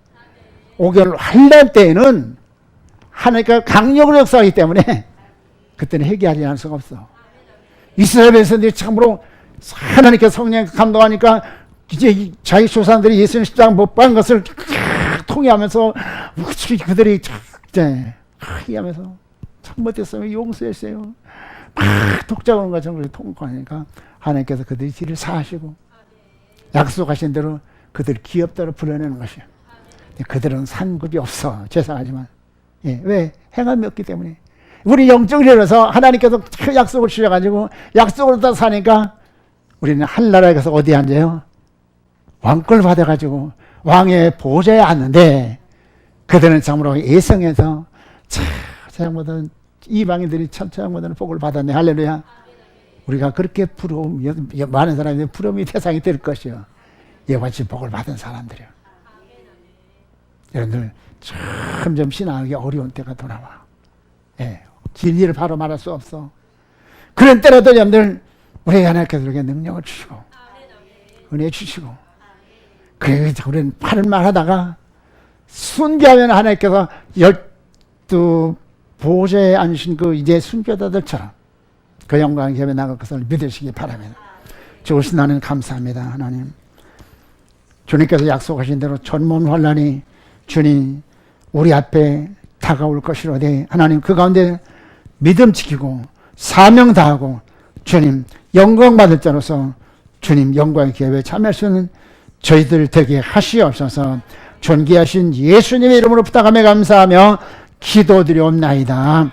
A: 5개월 할날 때에는 하나님께서 강력으로 역사하기 때문에 그때는 회개하지 않을 수가 없어. 이스라엘 백성들이 참으로 하나님께서 성령 감동하니까 이제 자기 조상들이 예수님 십자가 못 박은 것을 통회하면서 그들이 회개하면서 잘못했어요. 용서했어요. 막 독자오는 것처럼 통과하니까 하나님께서 그들이 길을 사하시고 약속하신 대로 그들 기업대로 불러내는 것이에요. 그들은 상급이 없어. 죄송하지만. 예, 왜? 행함이 없기 때문에. 우리 영적이라서 하나님께서 그 약속을 주셔가지고 약속으로 다 사니까 우리는 하늘나라에 가서 어디에 앉아요? 왕권을 받아가지고 왕의 보좌에 앉는데 그들은 참으로 예성에서 천천보다는 이방인들이 천천보다는 복을 받았네. 할렐루야. 우리가 그렇게 부러움, 많은 사람들이 부러움이 대상이 될 것이요. 이와 같이 복을 받은 사람들이요. 여러분들 점점 신앙하기 어려운 때가 돌아와. 예, 진리를 바로 말할 수 없어. 그런 때라도 여러분들 우리 하나님께서 우리에게 능력을 주시고 은혜 주시고 그래서 우리는 팔만 하다가 순교하면 하나님께서 12 보좌에 앉으신 그 이제 순교자들처럼 그 영광의 겹에 나갈 것을 믿으시기 바랍니다. 좋으신 하나님 감사합니다. 하나님 주님께서 약속하신 대로 전몸 환란이 주님 우리 앞에 다가올 것이로되 하나님 그 가운데 믿음 지키고 사명 다하고 주님 영광 받을 자로서 주님 영광의 기회에 참여할 수 있는 저희들 되게 하시옵소서. 존귀하신 예수님의 이름으로 부탁하며 감사하며 기도드리옵나이다.